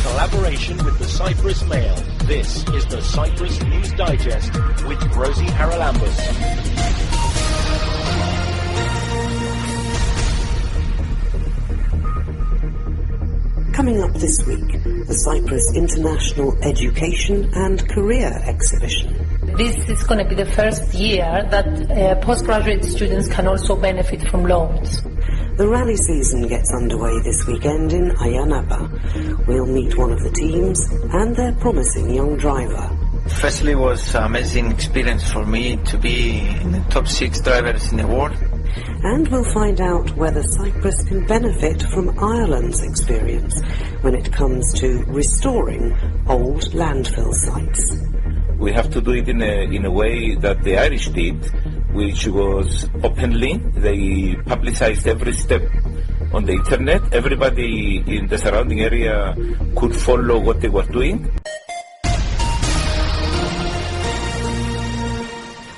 collaboration with the Cyprus Mail, this is the Cyprus News Digest with Rosie Charalambous. Coming up this week, the Cyprus International Education and Career Exhibition. This is going to be the first year that postgraduate students can also benefit from loans. The rally season gets underway this weekend in Ayanapa. We'll meet one of the teams and their promising young driver. Firstly, it was an amazing experience for me to be in the top 6 drivers in the world. And we'll find out whether Cyprus can benefit from Ireland's experience when it comes to restoring old landfill sites. We have to do it in a way that the Irish did, which was openly. They publicized every step on the internet. Everybody in the surrounding area could follow what they were doing.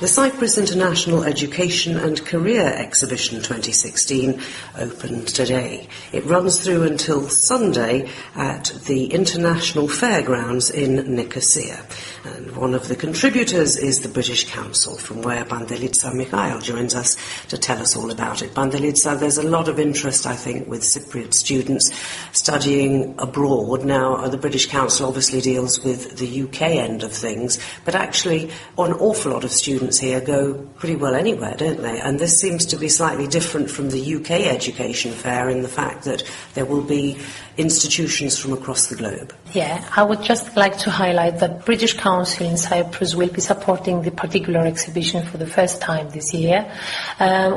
The Cyprus International Education and Career Exhibition 2016 opened today. It runs through until Sunday at the International Fairgrounds in Nicosia. And one of the contributors is the British Council, from where Bandelitsa Mikhail joins us to tell us all about it. Bandelitsa, there's a lot of interest, I think, with Cypriot students studying abroad. Now, the British Council obviously deals with the UK end of things, but actually an awful lot of students here go pretty well anywhere, don't they? And this seems to be slightly different from the UK education fair in the fact that there will be institutions from across the globe. Yeah, I would just like to highlight that British Council in Cyprus will be supporting the particular exhibition for the first time this year,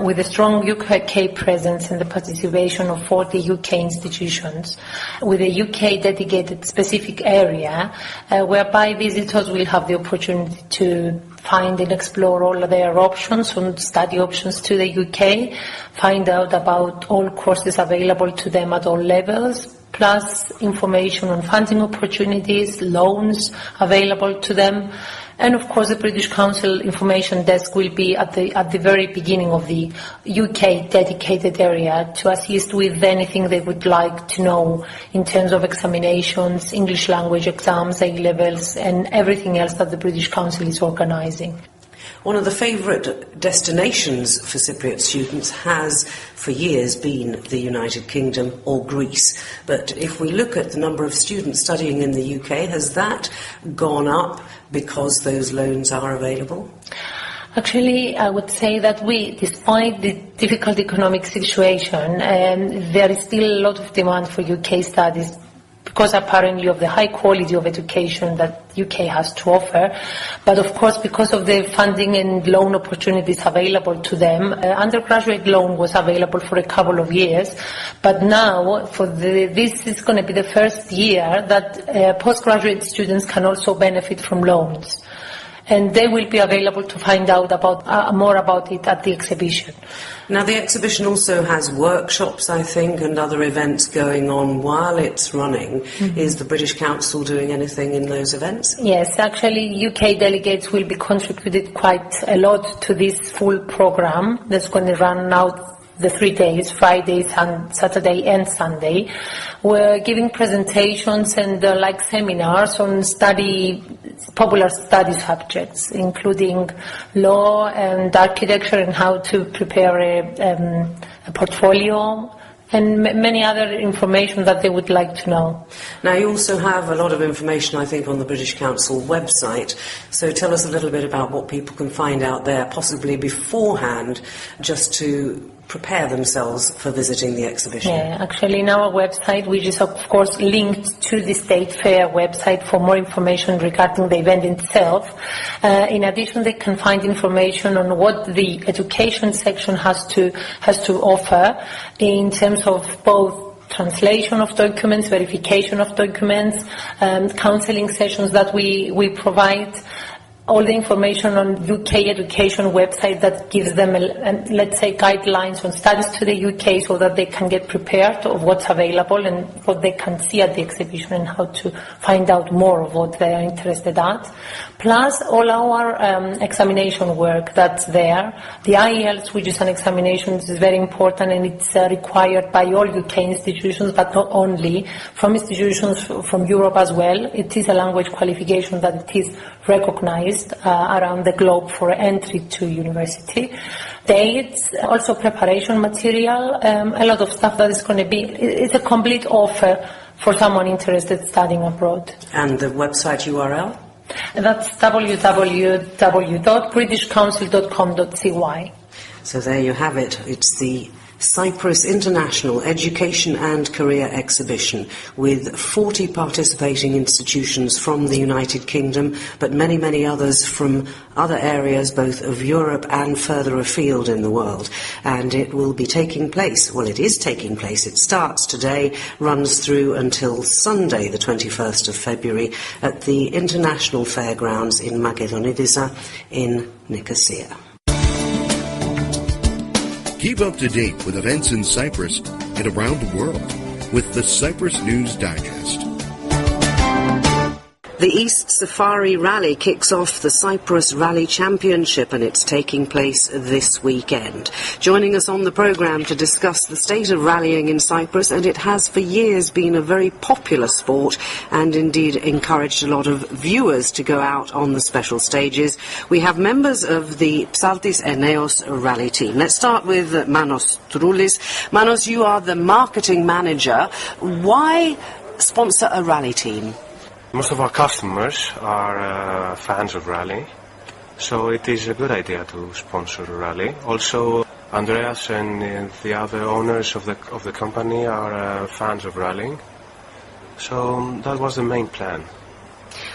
with a strong UK presence and the participation of 40 UK institutions, with a UK dedicated specific area whereby visitors will have the opportunity to find and explore all of their options and study options to the UK, find out about all courses available to them at all levels, plus information on funding opportunities, loans available to them. And of course the British Council information desk will be at the very beginning of the UK dedicated area to assist with anything they would like to know in terms of examinations, English language exams, A-levels, and everything else that the British Council is organising. One of the favourite destinations for Cypriot students has for years been the United Kingdom or Greece. But if we look at the number of students studying in the UK, has that gone up because those loans are available? Actually, I would say that despite the difficult economic situation, there is still a lot of demand for UK studies, because apparently of the high quality of education that UK has to offer, but of course because of the funding and loan opportunities available to them. Undergraduate loan was available for a couple of years, but now this is going to be the first year that postgraduate students can also benefit from loans. And they will be available to find out more about it at the exhibition. Now, the exhibition also has workshops, I think, and other events going on while it's running. Mm-hmm. Is the British Council doing anything in those events? Yes, actually, UK delegates will be contributed quite a lot to this full program that's going to run out the 3 days, Friday, Saturday and Sunday. We're giving presentations and seminars on popular study subjects, including law and architecture and how to prepare a portfolio, and many other information that they would like to know. Now, you also have a lot of information, I think, on the British Council website. So tell us a little bit about what people can find out there, possibly beforehand, just to prepare themselves for visiting the exhibition. Yeah, actually in our website, which is of course linked to the State Fair website for more information regarding the event itself. In addition, they can find information on what the education section has to offer in terms of both translation of documents, verification of documents, counselling sessions that we provide, all the information on UK education website that gives them, let's say, guidelines on studies to the UK so that they can get prepared of what's available and what they can see at the exhibition and how to find out more of what they are interested at. Plus all our examination work that's there. The IELTS, which is an examination, is very important, and it's required by all UK institutions, but not only, from institutions from Europe as well. It is a language qualification that it is recognized around the globe for entry to university. Dates, also preparation material, a lot of stuff that is going to be, it's a complete offer for someone interested studying abroad. And the website URL? That's www.britishcouncil.com.cy. So there you have it. It's the Cyprus International Education and Career Exhibition with 40 participating institutions from the United Kingdom, but many, many others from other areas, both of Europe and further afield in the world. And it will be taking place, well, it is taking place. It starts today, runs through until Sunday, the 21st of February, at the International Fairgrounds in Makedonidisa in Nicosia. Keep up to date with events in Cyprus and around the world with the Cyprus News Digest. The East Safari Rally kicks off the Cyprus Rally Championship, and it's taking place this weekend. Joining us on the programme to discuss the state of rallying in Cyprus, and it has for years been a very popular sport and indeed encouraged a lot of viewers to go out on the special stages. We have members of the Psaltis Eneos rally team. Let's start with Manos Troulis. Manos, you are the marketing manager. Why sponsor a rally team? Most of our customers are fans of rally, so it is a good idea to sponsor a rally. Also, Andreas and the other owners of the company are fans of rallying, so that was the main plan.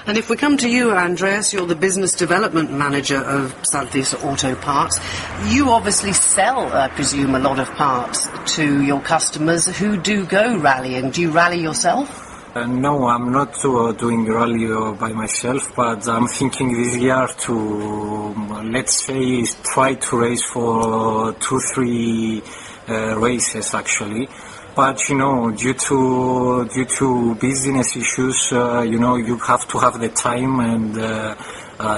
And if we come to you, Andreas, you're the business development manager of Psaltis Auto Parts. You obviously sell, I presume, a lot of parts to your customers who do go rallying. Do you rally yourself? No, I'm not doing rally by myself, but I'm thinking this year to, let's say, try to race for 2-3 races actually. But due to business issues, you have to have the time, and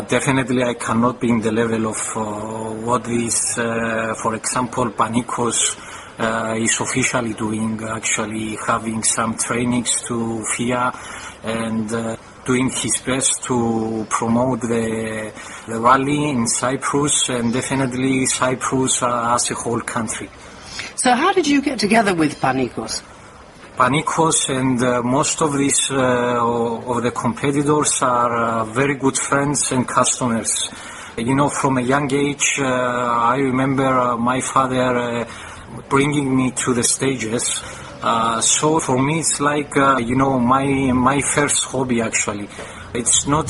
definitely I cannot be in the level of what is, for example, Panikos is officially doing, actually having some trainings to FIA and doing his best to promote the rally in Cyprus, and definitely Cyprus as a whole country. So how did you get together with Panikos? Panikos and most of these of the competitors are very good friends and customers. From a young age, I remember my father bringing me to the stages. So for me it's like my first hobby actually. It's not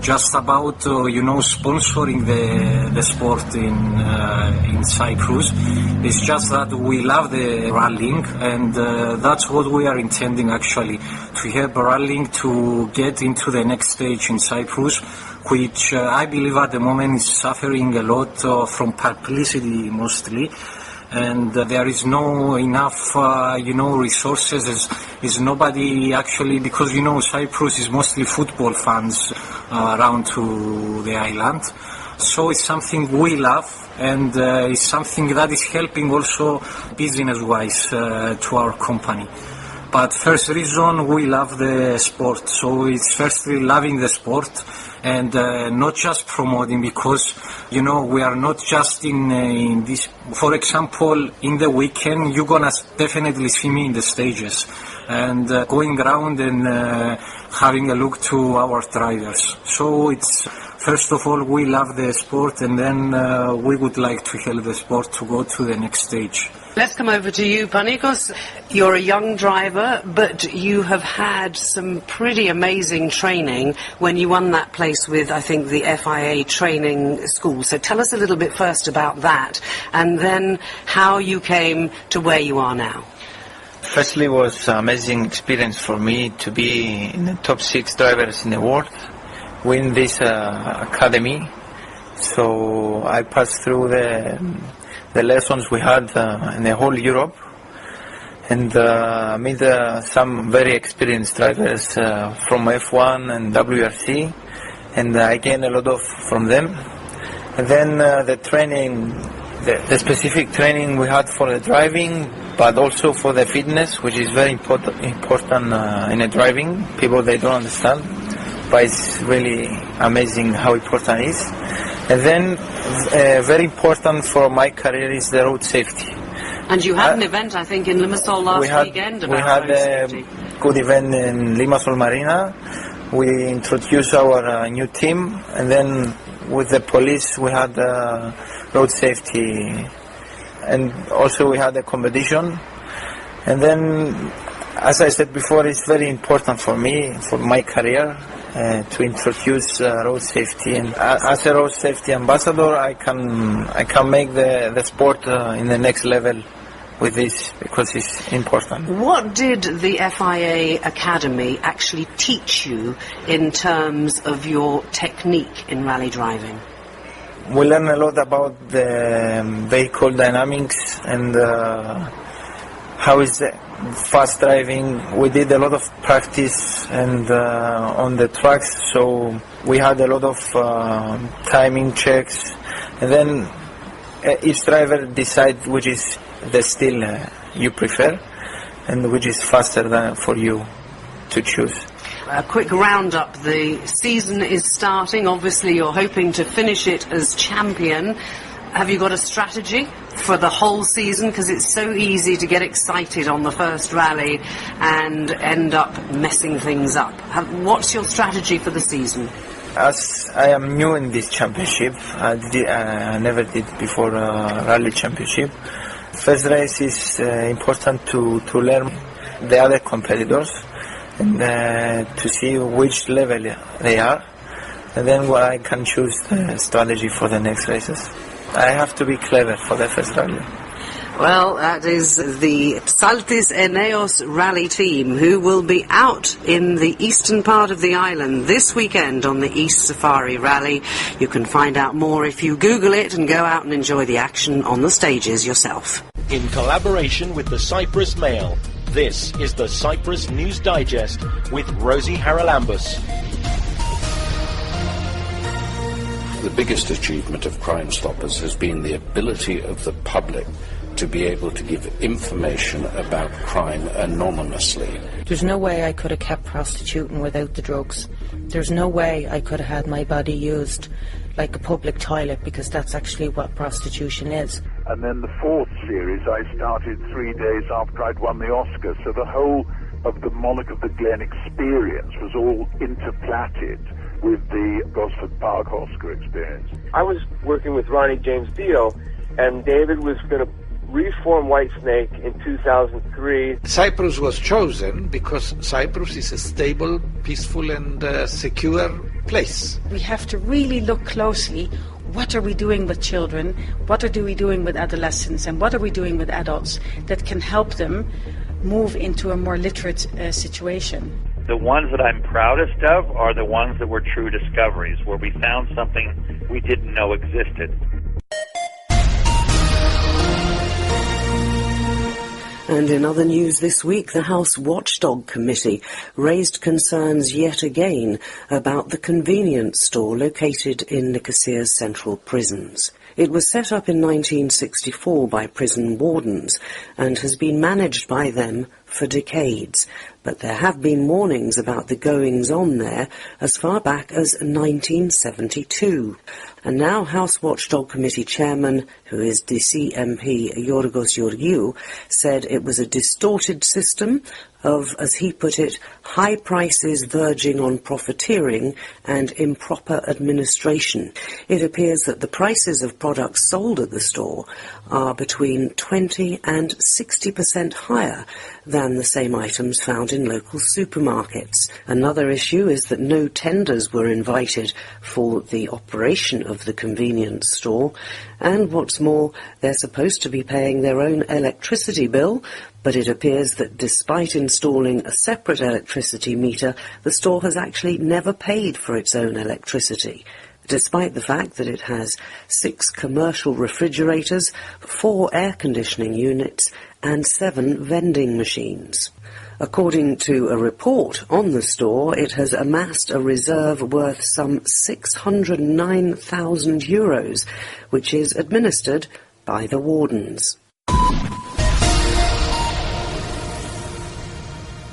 just about sponsoring the sport in Cyprus. It's just that we love the rallying, and that's what we are intending actually, to help rallying to get into the next stage in Cyprus, which I believe at the moment is suffering a lot from publicity mostly. And there is no enough, resources. Is nobody actually, because Cyprus is mostly football fans around to the island. So it's something we love, and it's something that is helping also business-wise to our company. But first reason, we love the sport. So it's firstly loving the sport, and not just promoting, because we are not just in this. For example, in the weekend you're gonna definitely see me in the stages and going around and having a look to our drivers. So it's, first of all, we love the sport, and then we would like to help the sport to go to the next stage. Let's come over to you, Panikos. You're a young driver, but you have had some pretty amazing training when you won that place with, I think, the FIA training school. So tell us a little bit first about that, and then how you came to where you are now. Firstly, it was an amazing experience for me to be in the top 6 drivers in the world. win this academy. So I passed through the lessons we had in the whole Europe, and meet some very experienced drivers from F1 and WRC, and I gained a lot from them. And then the training, the specific training we had for the driving, but also for the fitness, which is very important in the driving. People, they don't understand, but it's really amazing how important it is. And then very important for my career is the road safety. And you had an event, I think, in Limassol last weekend about road safety. We had a good event in Limassol Marina. We introduced our new team, and then with the police we had road safety, and also we had a competition. And then, as I said before, it's very important for me, for my career, to introduce road safety. And as a road safety ambassador, I can make the sport in the next level with this, because it's important. What did the FIA Academy actually teach you in terms of your technique in rally driving? We learn a lot about the vehicle dynamics and how is the fast driving. We did a lot of practice and on the tracks, so we had a lot of timing checks, and then each driver decide which is the style you prefer and which is faster than for you to choose. A quick roundup. The season is starting. Obviously you're hoping to finish it as champion. Have you got a strategy for the whole season? Because it's so easy to get excited on the first rally and end up messing things up. What's your strategy for the season? As I am new in this championship, I never did before a rally championship. First race is important to learn the other competitors and to see which level they are, and then I can choose the strategy for the next races. I have to be clever for the first rally. Well, that is the Psaltis Eneos rally team, who will be out in the eastern part of the island this weekend on the East Safari Rally. You can find out more if you Google it and go out and enjoy the action on the stages yourself. In collaboration with the Cyprus Mail, this is the Cyprus News Digest with Rosie Charalambous. The biggest achievement of Crime Stoppers has been the ability of the public to be able to give information about crime anonymously. There's no way I could have kept prostituting without the drugs. There's no way I could have had my body used like a public toilet, because that's actually what prostitution is. And then the fourth series I started 3 days after I'd won the Oscar, so the whole of the Monarch of the Glen experience was all interplatted with the Gosford Park Oscar experience. I was working with Ronnie James Dio, and David was going to reform Whitesnake in 2003. Cyprus was chosen because Cyprus is a stable, peaceful and secure place. We have to really look closely. What are we doing with children? What are we doing with adolescents? And what are we doing with adults that can help them move into a more literate situation? The ones that I'm proudest of are the ones that were true discoveries, where we found something we didn't know existed. And in other news this week, the House Watchdog Committee raised concerns yet again about the convenience store located in Nicosia's central prisons. It was set up in 1964 by prison wardens and has been managed by them for decades, but there have been warnings about the goings-on there as far back as 1972. And now House Watchdog Committee Chairman, who is DC MP Yorgos Georgiou, said it was a distorted system of, as he put it, high prices verging on profiteering and improper administration. It appears that the prices of products sold at the store are between 20 and 60% higher than the same items found in local supermarkets. Another issue is that no tenders were invited for the operation of the convenience store, and what's more, they're supposed to be paying their own electricity bill, But it appears that despite installing a separate electricity meter, the store has actually never paid for its own electricity, despite the fact that it has 6 commercial refrigerators, 4 air conditioning units and 7 vending machines. According to a report on the store, it has amassed a reserve worth some €609,000, which is administered by the wardens.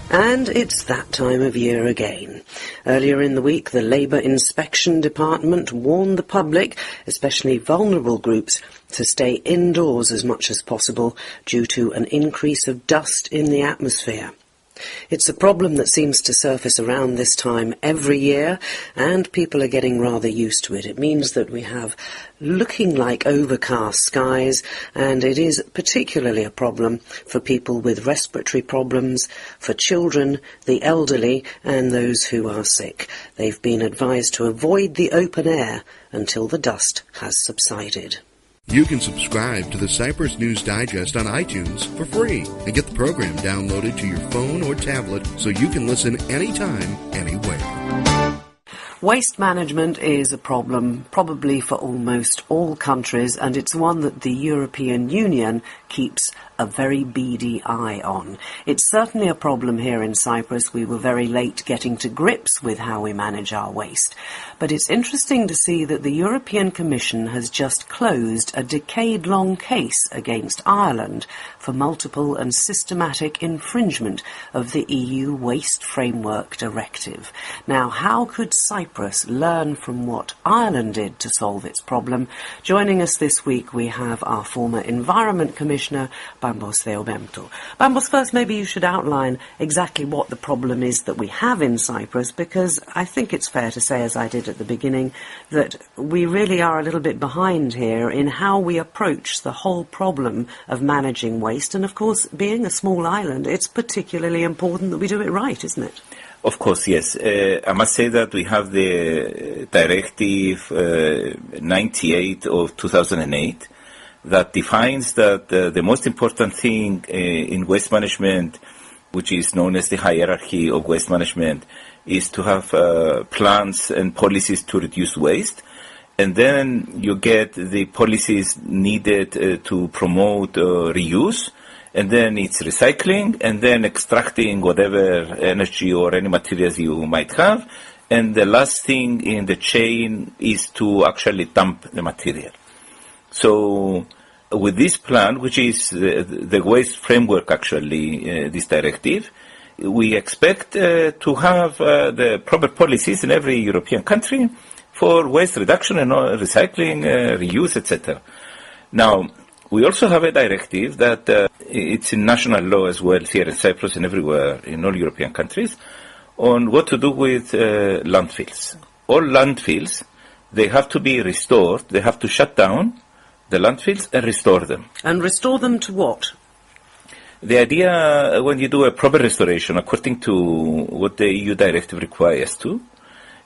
And it's that time of year again. Earlier in the week, the Labour Inspection Department warned the public, especially vulnerable groups, to stay indoors as much as possible due to an increase of dust in the atmosphere. It's a problem that seems to surface around this time every year, and people are getting rather used to it. It means that we have looking like overcast skies, and it is particularly a problem for people with respiratory problems, for children, the elderly, and those who are sick. They've been advised to avoid the open air until the dust has subsided. You can subscribe to the Cyprus News Digest on iTunes for free and get the program downloaded to your phone or tablet so you can listen anytime, anywhere. Waste management is a problem probably for almost all countries, and it's one that the European Union keeps a very beady eye on. It's certainly a problem here in Cyprus. We were very late getting to grips with how we manage our waste. But it's interesting to see that the European Commission has just closed a decade-long case against Ireland for multiple and systematic infringement of the EU Waste Framework Directive. Now, how could Cyprus learn from what Ireland did to solve its problem? Joining us this week, we have our former Environment Commissioner, Bambos Theobemptou. Bambos, first maybe you should outline exactly what the problem is that we have in Cyprus, because I think it's fair to say, as I did at the beginning, that we really are a little bit behind here in how we approach the whole problem of managing waste. And of course, being a small island, it's particularly important that we do it right, isn't it? Of course, yes. I must say that we have the Directive 98 of 2008 that defines that the most important thing in waste management, which is known as the hierarchy of waste management, is to have plans and policies to reduce waste. And then you get the policies needed to promote reuse. And then it's recycling, and then extracting whatever energy or any materials you might have. And the last thing in the chain is to actually dump the material. So with this plan, which is the waste framework, actually, this directive, we expect to have the proper policies in every European country for waste reduction and recycling, reuse, etc. Now, we also have a directive that it's in national law as well here in Cyprus and everywhere in all European countries on what to do with landfills. All landfills, they have to be restored. They have to shut down the landfills and restore them. And restore them to what? The idea, when you do a proper restoration, according to what the EU directive requires to,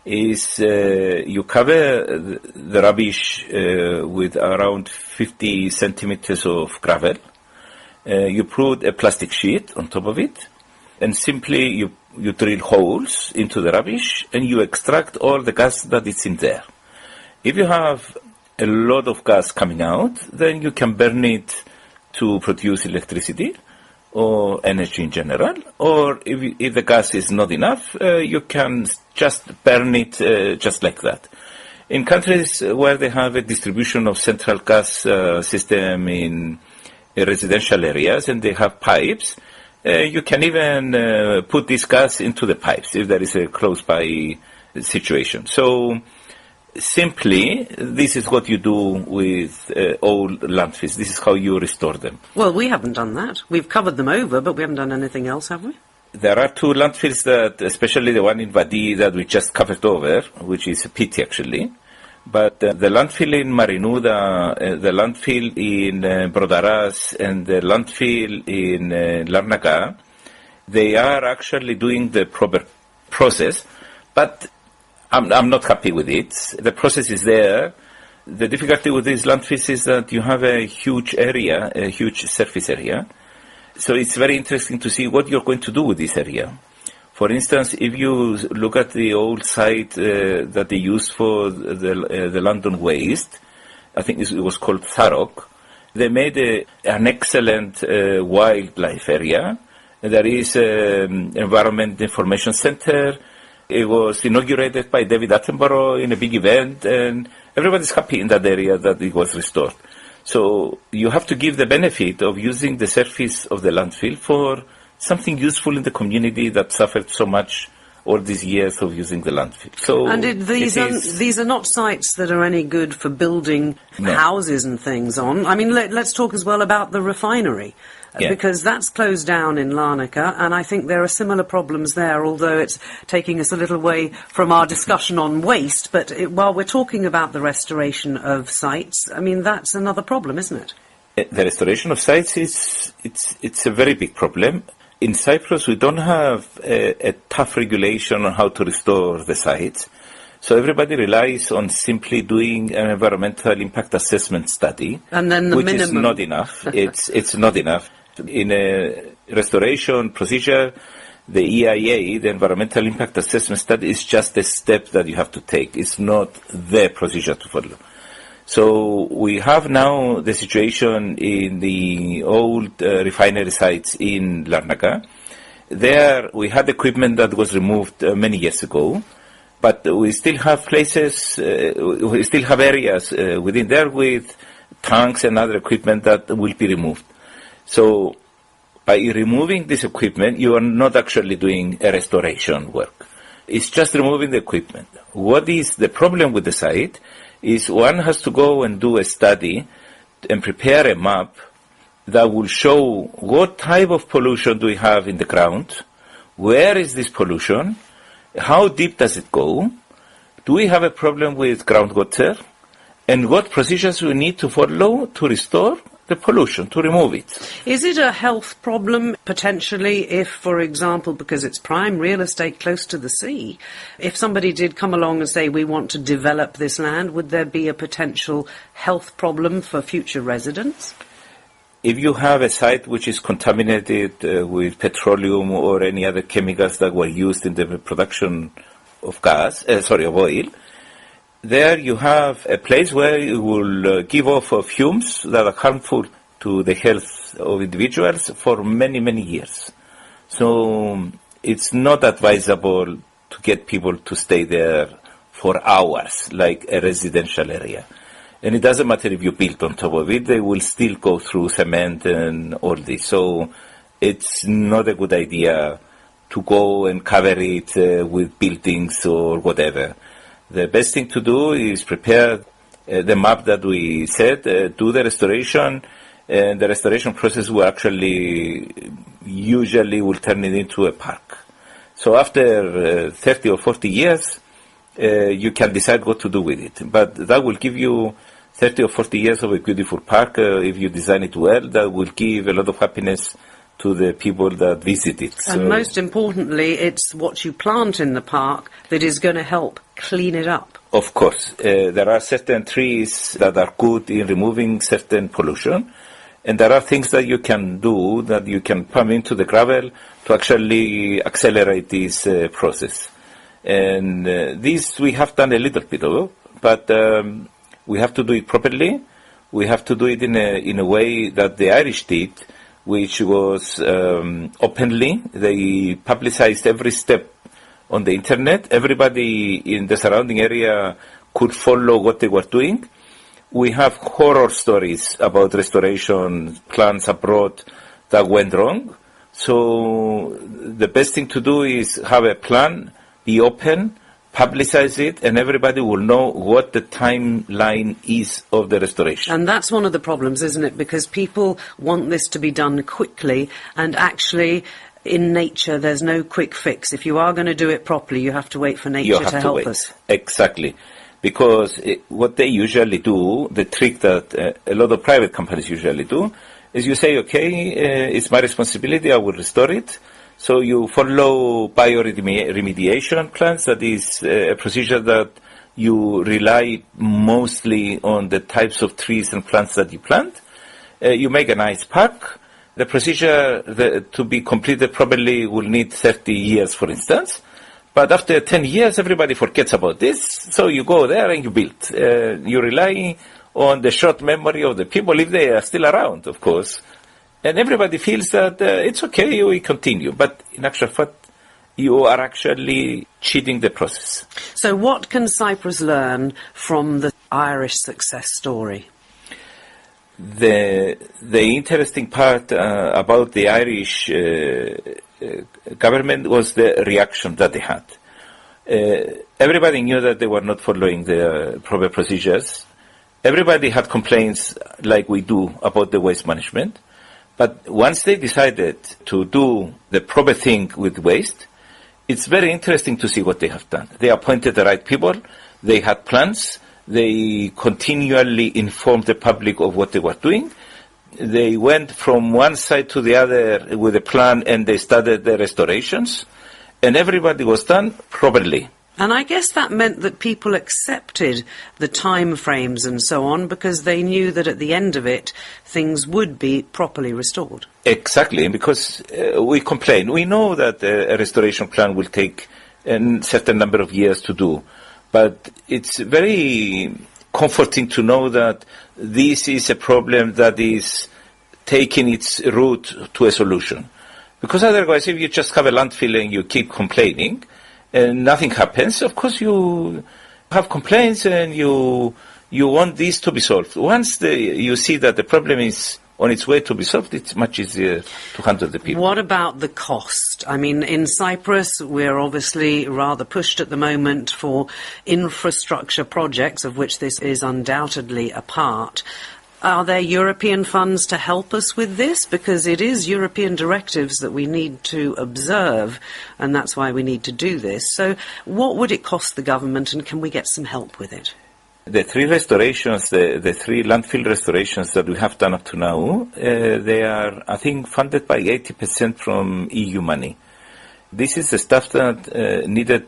is you cover the rubbish with around 50 centimeters of gravel. You put a plastic sheet on top of it, and simply you drill holes into the rubbish and you extract all the gas that is in there. If you have a lot of gas coming out, then you can burn it to produce electricity or energy in general, or if the gas is not enough, you can just burn it just like that. In countries where they have a distribution of central gas system in residential areas and they have pipes, you can even put this gas into the pipes if there is a close-by situation. So simply, this is what you do with old landfills. This is how you restore them. Well, we haven't done that. We've covered them over, but we haven't done anything else, have we? There are 2 landfills that, especially the one in Vadi that we just covered over, which is a pity actually. But the landfill in Marinuda, the landfill in Brodaras, and the landfill in Larnaca, they are actually doing the proper process, but I'm not happy with it. The process is there. The difficulty with these landfills is that you have a huge area, a huge surface area, So it's very interesting to see what you're going to do with this area. For instance, if you look at the old site that they used for the London waste, I think it was called Tharok, they made an excellent wildlife area. There is an Environment Information Center. It was inaugurated by David Attenborough in a big event, and everybody's happy in that area that it was restored. So you have to give the benefit of using the surface of the landfill for something useful in the community that suffered so much all these years of using the landfill. So and these are not sites that are any good for building houses and things on. I mean, let's talk as well about the refinery. Because that's closed down in Larnaca, and I think there are similar problems there, although it's taking us a little way from our discussion on waste. But while we're talking about the restoration of sites, I mean, that's another problem, isn't it? The restoration of sites it's a very big problem. In Cyprus, we don't have a tough regulation on how to restore the sites. So everybody relies on simply doing an environmental impact assessment study, and then which is not enough. It's not enough. In a restoration procedure, the EIA, the Environmental Impact Assessment Study, is just a step that you have to take. It's not the procedure to follow. So we have now the situation in the old refinery sites in Larnaca. There we had equipment that was removed many years ago, but we still have places, we still have areas within there with tanks and other equipment that will be removed. So by removing this equipment, you are not actually doing a restoration work. It's just removing the equipment. What is the problem with the site is one has to go and do a study and prepare a map that will show what type of pollution do we have in the ground, where is this pollution, how deep does it go, do we have a problem with groundwater, and what procedures we need to follow to restore the pollution, to remove it. Is it a health problem, potentially, if, for example, because it's prime real estate close to the sea, if somebody did come along and say, we want to develop this land, would there be a potential health problem for future residents? If you have a site which is contaminated with petroleum or any other chemicals that were used in the production of of oil, there you have a place where it will give off fumes that are harmful to the health of individuals for many, many years. So it's not advisable to get people to stay there for hours, like a residential area. And it doesn't matter if you build on top of it, they will still go through cement and all this. So it's not a good idea to go and cover it with buildings or whatever. The best thing to do is prepare the map that we said, do the restoration, and the restoration process will usually will turn it into a park. So after 30 or 40 years, you can decide what to do with it. But that will give you 30 or 40 years of a beautiful park. If you design it well, that will give a lot of happiness to the people that visit it. And most importantly, it's what you plant in the park that is going to help clean it up. Of course. There are certain trees that are good in removing certain pollution, and there are things that you can do, that you can pump into the gravel to actually accelerate this process. And this we have done a little bit of, but we have to do it properly. We have to do it in a way that the Irish did, which was openly. They publicized every step on the internet. Everybody in the surrounding area could follow what they were doing. We have horror stories about restoration plans abroad that went wrong. So the best thing to do is have a plan, be open, publicize it, and everybody will know what the timeline is of the restoration. And that's one of the problems, isn't it? Because people want this to be done quickly, and actually in nature there's no quick fix. If you are going to do it properly, you have to wait for nature to help us. Exactly. Because what they usually do, the trick that a lot of private companies usually do, is you say, okay, it's my responsibility, I will restore it. So you follow bioremediation plans. That is a procedure that you rely mostly on the types of trees and plants that you plant. You make a nice park. The procedure to be completed probably will need 30 years, for instance. But after 10 years, everybody forgets about this. So you go there and you build. You rely on the short memory of the people, if they are still around, of course. And everybody feels that it's okay, we continue. But in actual fact, you are actually cheating the process. So what can Cyprus learn from the Irish success story? The interesting part about the Irish government was the reaction that they had. Everybody knew that they were not following the proper procedures. Everybody had complaints like we do about the waste management. But once they decided to do the proper thing with waste, it's very interesting to see what they have done. They appointed the right people. They had plans. They continually informed the public of what they were doing. They went from one side to the other with a plan, and they started the restorations. And everybody was done properly. And I guess that meant that people accepted the time frames and so on because they knew that at the end of it, things would be properly restored. Exactly, because we complain. We know that a restoration plan will take a certain number of years to do. But it's very comforting to know that this is a problem that is taking its route to a solution. Because otherwise, if you just have a landfill and you keep complaining, and nothing happens, of course you have complaints and you want this to be solved. Once you see that the problem is on its way to be solved, it's much easier to handle the people. What about the cost? I mean, in Cyprus, we're obviously rather pushed at the moment for infrastructure projects, of which this is undoubtedly a part. Are there European funds to help us with this? Because it is European directives that we need to observe, and that's why we need to do this. So what would it cost the government, and can we get some help with it? The three restorations, the three landfill restorations that we have done up to now, they are, I think, funded by 80% from EU money. This is the stuff that needed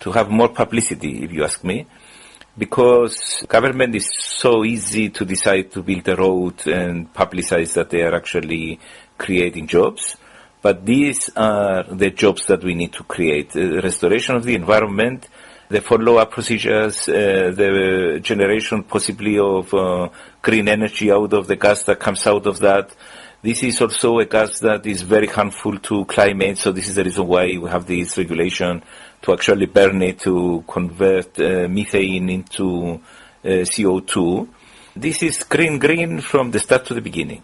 to have more publicity, if you ask me. Because government is so easy to decide to build a road and publicize that they are actually creating jobs. But these are the jobs that we need to create. The restoration of the environment, the follow-up procedures, the generation possibly of green energy out of the gas that comes out of that. This is also a gas that is very harmful to climate, so this is the reason why we have this regulation to actually burn it, to convert methane into CO2. This is green from the start to the beginning.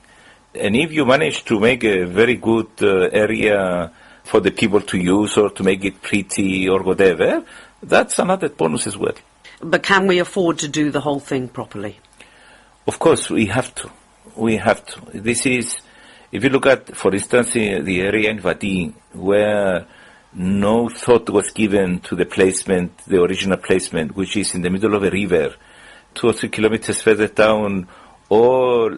And if you manage to make a very good area for the people to use or to make it pretty or whatever, that's another bonus as well. But can we afford to do the whole thing properly? Of course, we have to. We have to. This is, if you look at, for instance, the area in Vati, where no thought was given to the placement, the original placement, which is in the middle of a river, 2 or 3 kilometers further down, all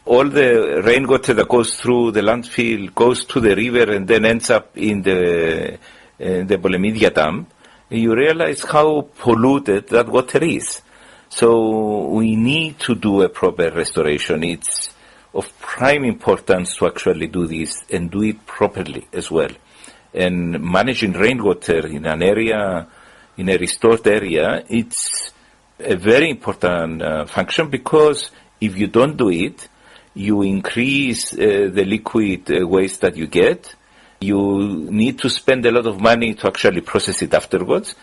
the rainwater that goes through the landfill goes to the river and then ends up in the Bolemidia Dam. You realize how polluted that water is. So we need to do a proper restoration. It's of prime importance to actually do this and do it properly as well. And managing rainwater in an area, in a restored area, it's a very important function, because if you don't do it, you increase the liquid waste that you get. You need to spend a lot of money to actually process it afterwards.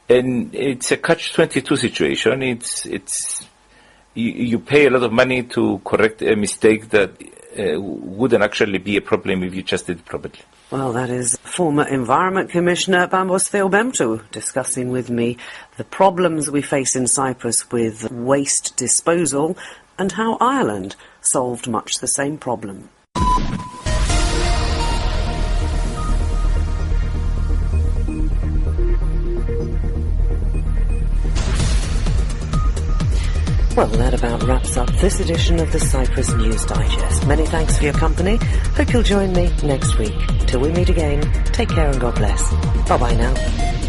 And it's a catch-22 situation. You pay a lot of money to correct a mistake that wouldn't actually be a problem if you just did it properly. Well, that is former Environment Commissioner Bambos Theobemptou discussing with me the problems we face in Cyprus with waste disposal and how Ireland solved much the same problem. Well, that about wraps up this edition of the Cyprus News Digest. Many thanks for your company. Hope you'll join me next week. Till we meet again, take care and God bless. Bye-bye now.